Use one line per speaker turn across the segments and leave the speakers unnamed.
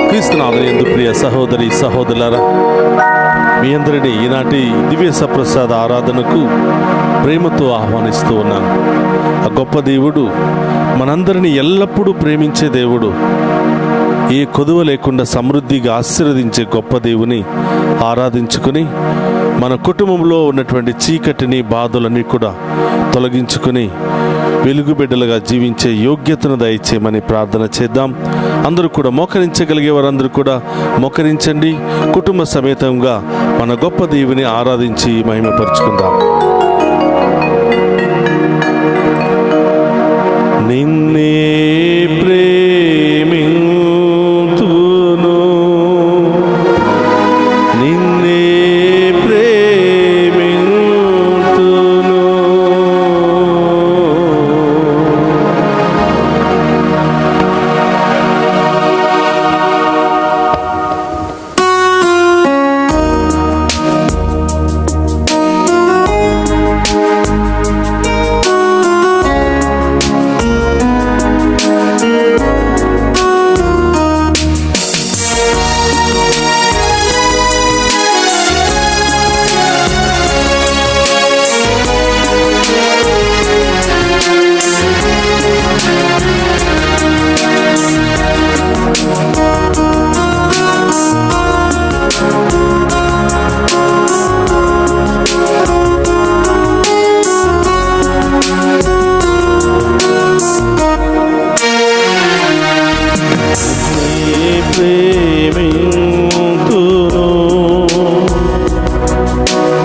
క్రీస్తునాథుని యందు ప్రియ సహోదరి సహోదరులారా, మీ అందరినీ ఈనాటి దివ్య సప్రసాద ఆరాధనకు ప్రేమతో ఆహ్వానిస్తూ ఉన్నాను. ఆ గొప్ప దేవుడు మనందరినీ ఎల్లప్పుడూ ప్రేమించే దేవుడు, ఏ కొదువ లేకుండా సమృద్ధిగా ఆశీర్వదించే గొప్ప దేవుని ఆరాధించుకుని మన కుటుంబంలో ఉన్నటువంటి చీకటిని బాధలన్నీ కూడా తొలగించుకుని వెలుగు బిడ్డలుగా జీవించే యోగ్యతను దయచేయమని ప్రార్థన చేద్దాం. అందరూ కూడా మోకరించగలిగే వారందరూ కూడా మోకరించండి. కుటుంబ సమేతంగా మన గొప్ప దేవుని ఆరాధించి మహిమపరుచుకుందాం. నిన్నే ప్రేమింతును, నిన్నే ప్రేమింతును,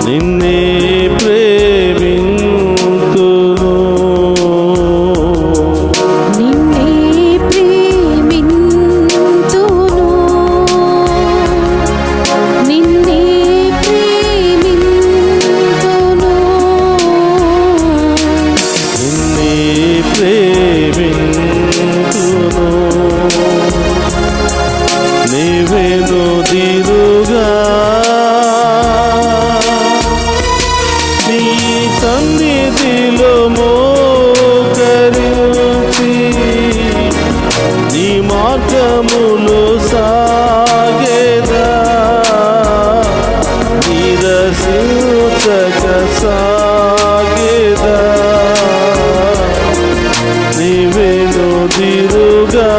నిన్నే ప్రేమింతును,
నిన్నే ప్రేమింతును, నిన్నే ప్రేమింతును,
నిన్నే ప్రేమింతును, నీవేను దిరుగా నీ సన్నిధిలో మోకరించి నీ మార్గములు సాగేదా, నిరసించక సాగేదా, నీవేను దిరుగా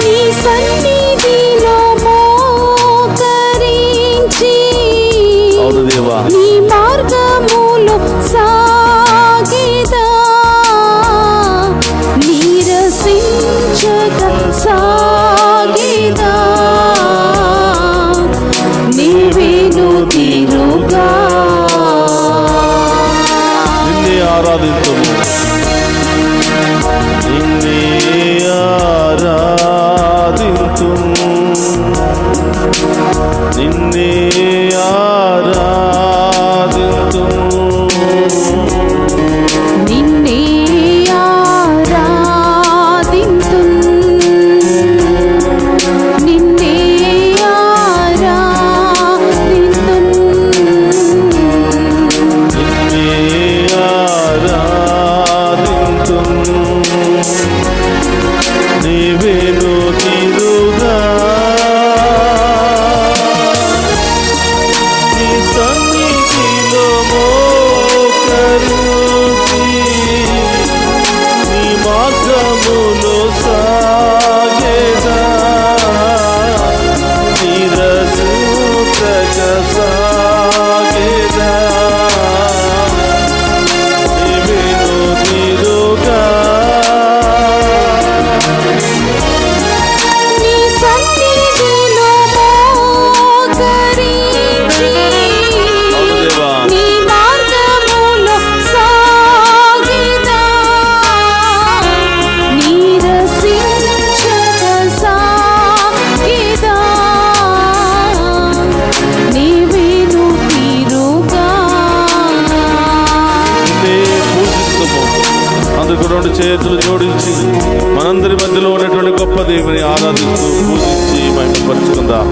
నీ సన్నిధిలో మోకరించి
అవును దేవా,
నీ మార్గములు సాగేదా, నిరసించక సాగేదా, నీవేను తిరుగా
నిన్నే ఆరాధింతుము, నిన్నే ఆరాధింతుము, నిన్నే ఆరాధింతుము,
నిన్నే ఆరాధింతున్, నిన్నే ఆరాధింతున్,
నిన్నే ఆరాధింతుము, నీవేను తిరుగా నీ సన్నిధిలో మోకరించి నీ మార్గములో సాగేదా, నిరసించక సాగేదా, నీవేను తిరుగా
నీ సన్నిధిలో మోకరించి
అవును దేవా,
నీ మార్గములో సాగేదా, నిరసించక సాగేదా, నీవేను తిరుగా
నిన్నే పూజిస్తుము. అందుకు రెండు చేతులు జోడించి మనందరి మధ్యలో ఉన్నటువంటి గొప్ప దేవుని ఆరాధిస్తూ పూజించి మహిమపరుచుకుందాం.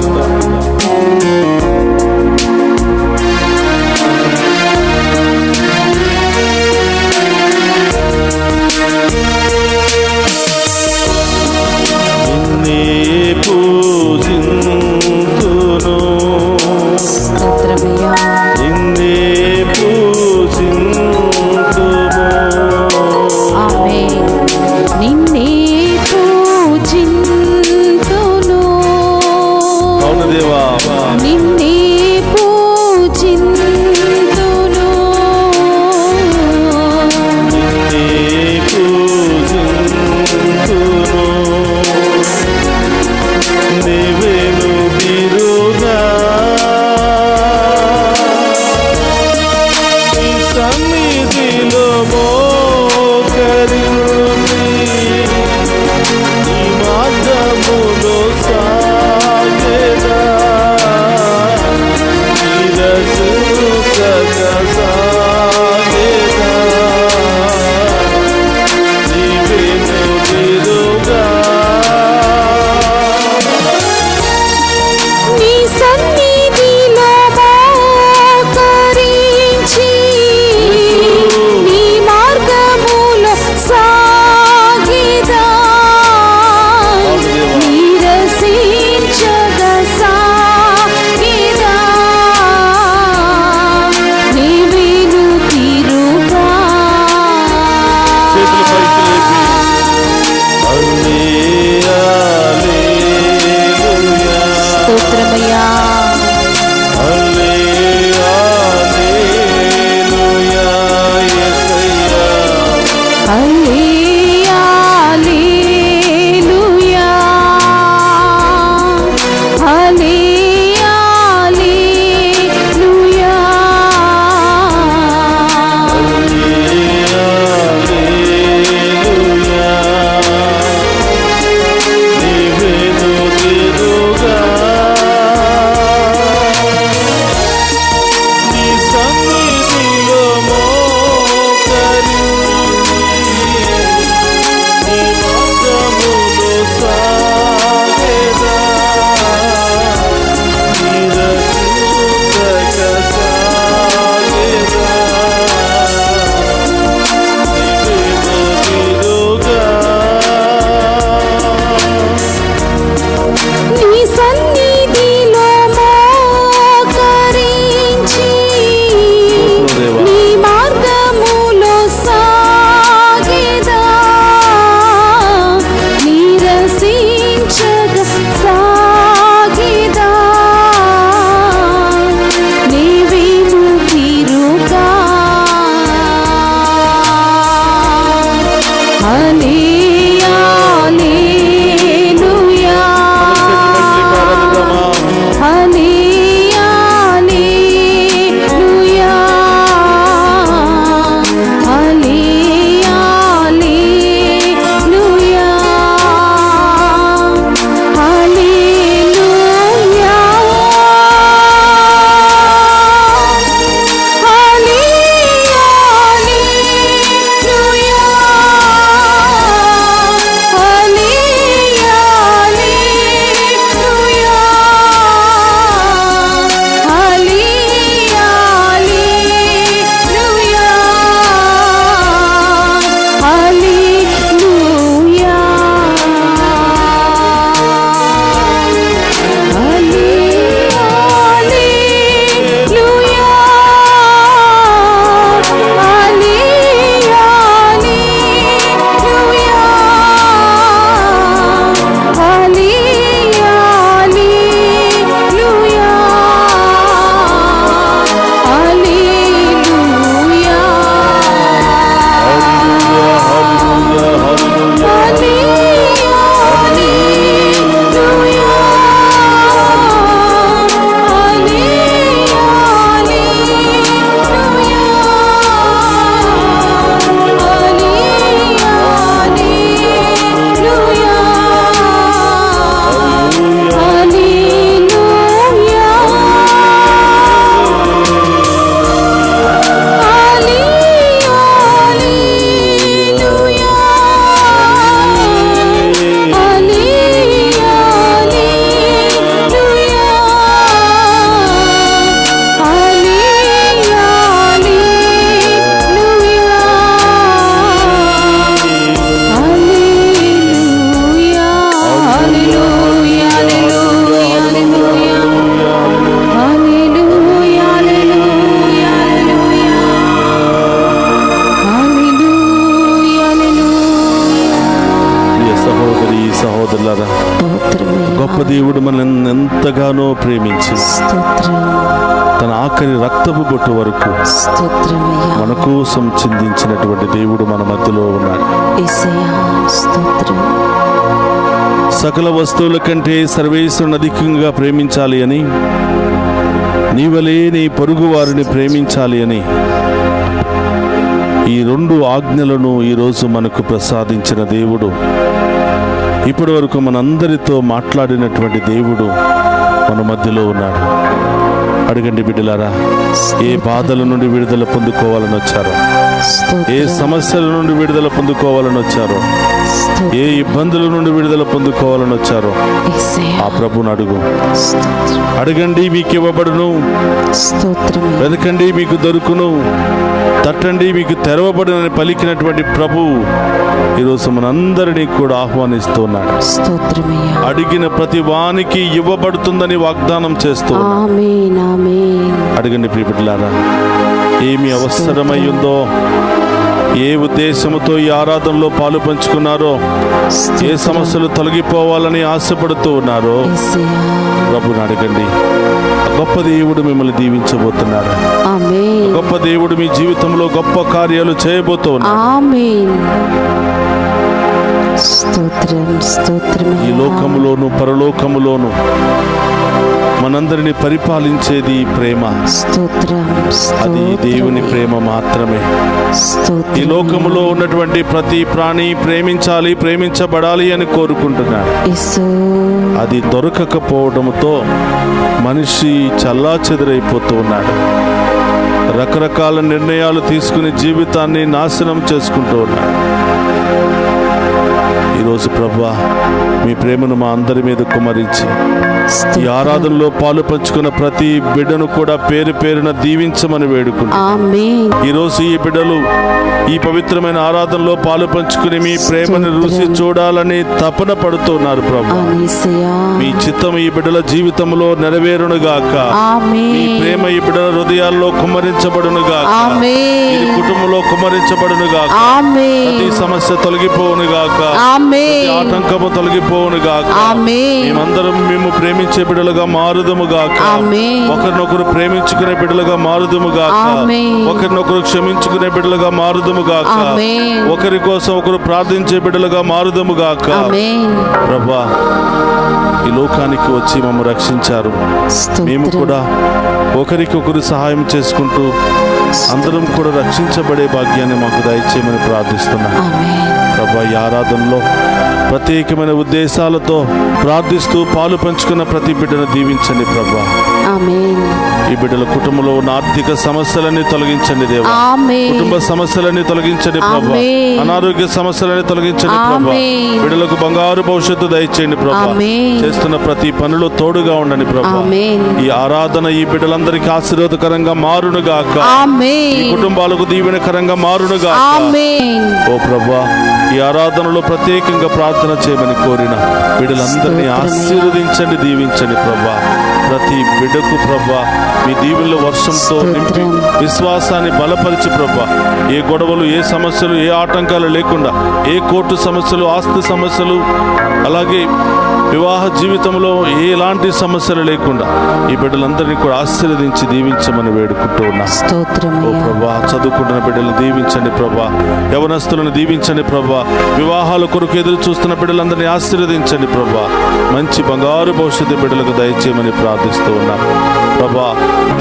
గొప్ప దేవుడు మనల్ని ఎంతగానో ప్రేమించి తన ఆఖరి రక్తపు బొట్టు వరకు మన కోసం చిందించినటువంటి దేవుడు మన మధ్యలో ఉన్నాడు. సకల వస్తువుల కంటే సర్వేశ్వరుని అధికంగా ప్రేమించాలి అని, నీవలే నీ పొరుగు వారిని ప్రేమించాలి అని ఈ రెండు ఆజ్ఞలను ఈరోజు మనకు ప్రసాదించిన దేవుడు, ఇప్పటి వరకు మనందరితో మాట్లాడినటువంటి దేవుడు మన మధ్యలో ఉన్నాడు. అడగండి బిడ్డలారా, ఏ బాధల నుండి విడుదల పొందుకోవాలని వచ్చారో, ఏ సమస్యల నుండి విడుదల పొందుకోవాలని వచ్చారో, ఏ ఇబ్బందుల నుండి విడుదల పొందుకోవాలని వచ్చారో ఆ ప్రభుని అడుగు. అడగండి మీకు ఇవ్వబడును, వెతకండి మీకు దొరుకును, తట్టండి మీకు తెరవబడునని పలికినటువంటి ప్రభు ఈరోజు మనందరినీ కూడా ఆహ్వానిస్తున్నాడు. అడిగిన ప్రతి వానికి ఇవ్వబడుతుందని వాగ్దానం చేస్తూ అడగండి ప్రియబిడ్డలారా, ఏమి అవసరమై ఉందో, ఏ ఉద్దేశంతో ఈ ఆరాధనలో పాలు పంచుకున్నారో, ఏ సమస్యలు తొలగిపోవాలని ఆశపడుతూ ఉన్నారో
యేసయ్యా.
ప్రభుని అడగండి. ఆ గొప్ప దేవుడు మిమ్మల్ని దీవించబోతున్నాడు.
ఆమేన్.
గొప్ప దేవుడు మీ జీవితంలో గొప్ప కార్యాలు చేయబోతూ ఉన్నాడు.
ఆమేన్. స్తోత్రం స్తోత్రం.
ఈ లోకములోను పరలోకములోను మనందరినీ పరిపాలించేది ఈ ప్రేమ.
స్తోత్రం
అది దేవుని ప్రేమ మాత్రమే. ఈ లోకములో ఉన్నటువంటి ప్రతి ప్రాణి ప్రేమించాలి, ప్రేమించబడాలి అని కోరుకుంటున్నాడు.
యేసు.
అది దొరకకపోవడంతో మనిషి చల్లాచెదరైపోతూ ఉన్నాడు. రకరకాల నిర్ణయాలు తీసుకుని జీవితాన్ని నాశనం చేసుకుంటూ ఉన్నాడు. ఈరోజు ప్రభువా, మీ ప్రేమను మా అందరి మీద కుమ్మరించి ఈ ఆరాధనలో పాలు పంచుకున్న ప్రతి బిడ్డను కూడా పేరు పేరున దీవించమని వేడుకుంటున్నాను.
ఆమేన్.
ఈరోజు ఈ బిడ్డలు ఈ పవిత్రమైన ఆరాధనలో పాలు పంచుకుని మీ ప్రేమను రుచి చూడాలని తపన పడుతున్నారు ప్రభు.
యేసయ్యా.
మీ చిత్తం ఈ బిడ్డల జీవితంలో నెరవేరునుగాక. మీ
ఆమేన్.
ప్రేమ ఈ బిడ్డల హృదయాల్లో కుమ్మరించబడునుగాక.
ఆమేన్.
ఈ కుటుంబంలో కుమ్మరించబడునుగాక.
ఆమేన్.
ప్రతి సమస్య తొలగిపోవునుగాక.
ఆమేన్.
ఆటంకము తొలగిపోవునుగాక.
ఆమేన్.
మేమందరం మేము ప్రేమించే బిడ్డలుగా మారుదుముగాక.
ఆమేన్.
ఒకరినొకరు ప్రేమించుకునే బిడ్డలుగా మారుదుముగాక.
ఆమేన్.
ఒకరినొకరు క్షమించుకునే బిడ్డలుగా మారుదుముగాక.
ఆమేన్.
ఒకరి కోసం ఒకరు ప్రార్థించే బిడ్డలుగా మారుదుముగాక.
ఆమేన్.
ప్రభా, ఈ లోకానికి వచ్చి మమ్మల్ని రక్షించారు. మేము
స్తోత్రం.
కూడా ఒకరికొకరు సహాయం చేసుకుంటూ అందరం కూడా రక్షించబడే భాగ్యాన్ని మాకు దయచేయమని ప్రార్థిస్తున్నాం.
ఆమేన్.
ప్రభా, ఈ ఆరాధనలో ప్రత్యేకమైన ఉద్దేశాలతో ప్రార్థిస్తూ పాలు పంచుకున్న ప్రతి బిడ్డను దీవించండి ప్రభా.
ఆమేన్.
ఈ బిడ్డల కుటుంబంలో ఉన్న ఆర్థిక సమస్యలన్నీ తొలగించండి దేవా.
ఆమేన్.
కుటుంబ సమస్యలన్నీ తొలగించండి ప్రభా.
ఆమేన్.
అనారోగ్య సమస్యలన్నీ తొలగించండి ప్రభా.
ఆమేన్.
బిడ్డలకు బంగారు భవిష్యత్తు దయచేయండి ప్రభా.
ఆమేన్.
చేస్తున్న ప్రతి పనిలో తోడుగా ఉండండి ప్రభా.
ఆమేన్.
ఈ ఆరాధన ఈ బిడ్డలందరికీ ఆశీర్వాదకరంగా మారునుగాక. ఈ
ఆమేన్.
కుటుంబాలకు దీవెనకరంగా మారునుగాక.
ఆమేన్.
ఓ ప్రభా, ఈ ఆరాధనలో ప్రత్యేకంగా ప్రార్థన చేయమని కోరిన బిడ్డలందరినీ ఆశీర్వదించండి, దీవించండి ప్రభా. ప్రతి బిడ్డకు ప్రభా మీ దీవెనల వర్షంతో నింపి విశ్వాసాన్ని బలపరిచి ప్రభా, ఏ గొడవలు, ఏ సమస్యలు, ఏ ఆటంకాలు లేకుండా, ఏ కోర్టు సమస్యలు, ఆస్తి సమస్యలు, అలాగే వివాహ జీవితంలో ఎలాంటి సమస్యలు లేకుండా ఈ బిడ్డలందరినీ కూడా ఆశీర్వదించి దీవించమని వేడుకుంటూ ఉన్నాం. ఓ ప్రభా, చదువుకుంటున్న బిడ్డలను దీవించండి ప్రభా. యవనస్తులను దీవించండి ప్రభా. వివాహాల కొరకు ఎదురు చూస్తున్న బిడ్డలందరినీ ఆశీర్వదించండి ప్రభా. మంచి బంగారు భవిష్యత్తు బిడ్డలకు దయచేయమని ప్రార్థిస్తూ ఉన్నాం ప్రభా.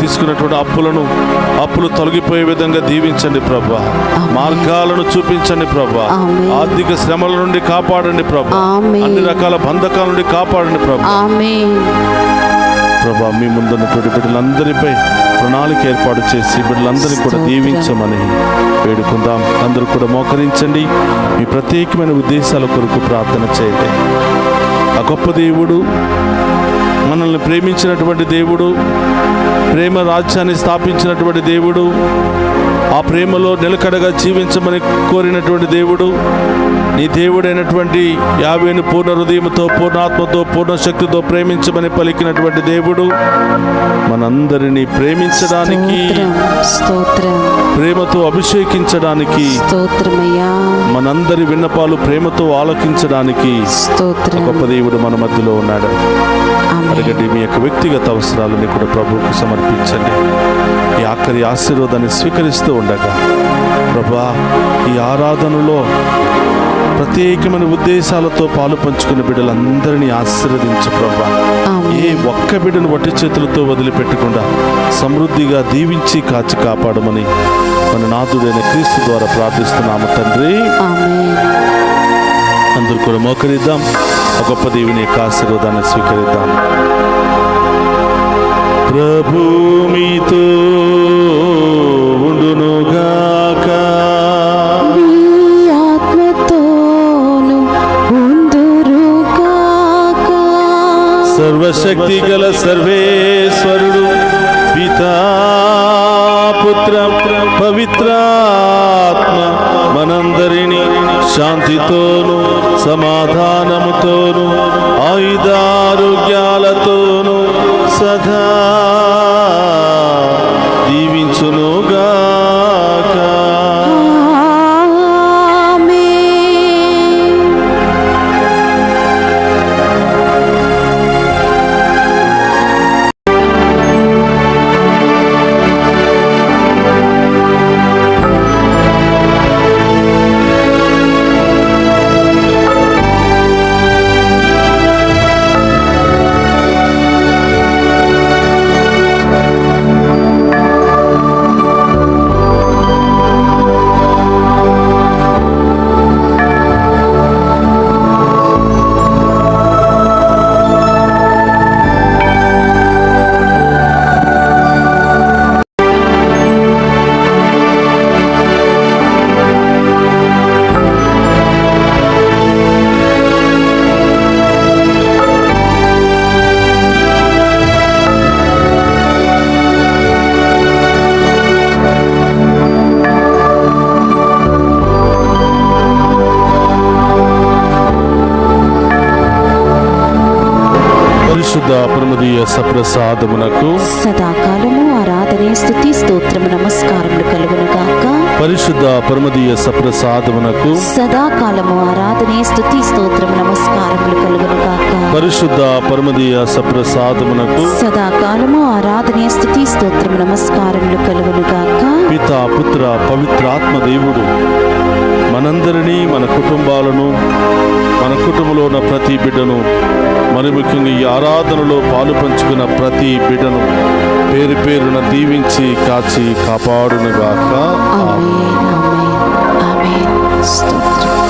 తీసుకున్నటువంటి అప్పులు తొలగిపోయే విధంగా దీవించండి ప్రభా. మార్గాలను చూపించండి ప్రభా. ఆర్థిక శ్రమల నుండి కాపాడండి ప్రభా. అన్ని రకాల బంధకాల నుండి కాపాడండి ప్రభా. ప్రభా, మీ ముందున్నటువంటి బిడ్డలందరిపై ప్రణాళిక ఏర్పాటు చేసి బిడ్డలందరినీ కూడా దీవించమని వేడుకుందాం. అందరూ కూడా మోకరించండి. మీ ప్రత్యేకమైన ఉద్దేశాల కొరకు ప్రార్థన చేయండి. ఆ గొప్ప దేవుడు, మనల్ని ప్రేమించినటువంటి దేవుడు, ప్రేమ రాజ్యాన్ని స్థాపించినటువంటి దేవుడు, ఆ ప్రేమలో నిలకడగా జీవించమని కోరినటువంటి దేవుడు, నీ దేవుడైనటువంటి యావేను పూర్ణ హృదయంతో, పూర్ణాత్మతో, పూర్ణ శక్తితో ప్రేమించమని పలికినటువంటి దేవుడు మనందరినీ ప్రేమించడానికి, ప్రేమతో అభిషేకించడానికి, మనందరి విన్నపాలు ప్రేమతో ఆలకించడానికి గొప్ప దేవుడు మన మధ్యలో ఉన్నాడు. అడగండి, మీ యొక్క వ్యక్తిగత అవసరాలని కూడా ప్రభువుకు సమర్పించండి. ఈ ఆఖరి ఆశీర్వాదాన్ని స్వీకరిస్తూ ఉండగా ప్రభా, ఈ ఆరాధనలో ప్రత్యేకమైన ఉద్దేశాలతో పాలు పంచుకునే బిడ్డలందరినీ ఆశీర్వదించు ప్రభా. ఏ ఒక్క బిడ్డను వట్టి చేతులతో వదిలిపెట్టకుండా సమృద్ధిగా దీవించి కాచి కాపాడమని మన నాథుడైన క్రీస్తు ద్వారా ప్రార్థిస్తున్నాము తండ్రి. అందరూ కూడా మోకరిద్దాం. ఆ గొప్ప దేవుని యొక్క ఆశీర్వాదాన్ని స్వీకరిద్దాం. ప్రభు మీతో ఉండునుగాక. సర్వశక్తి గల సర్వేశ్వరుడు పితా, పుత్ర, పవిత్రాత్మ మనందరినీ శాంతితోను, సమాధానముతోను, ఆయుధారోగ్యాలతోను సదా దీవించునుగాక. పరమదీయ సప్రసాదమునకు
సదాకాలము ఆరాధనే స్తుతి స్తోత్రము నమస్కారములు కలుగును గాక.
పరిశుద్ధ పరమదీయ సప్రసాదమునకు
సదాకాలము ఆరాధనే స్తుతి స్తోత్రము నమస్కారములు కలుగును గాక.
పరిశుద్ధ పరమదీయ సప్రసాదమునకు
సదాకాలము ఆరాధనే స్తుతి స్తోత్రము నమస్కారములు కలుగును గాక.
పిత పుత్ర పవిత్రాత్మ దేవుడు మనందరినీ, మన కుటుంబాలను, మన కుటుంబంలో ఉన్న ప్రతి బిడ్డను, మరి ముఖ్యంగా ఈ ఆరాధనలో పాలు పంచుకున్న ప్రతి బిడ్డను పేరు పేరున దీవించి కాచి కాపాడునుగాక.
ఆమేన్ ఆమేన్ ఆమేన్. స్తోత్రం.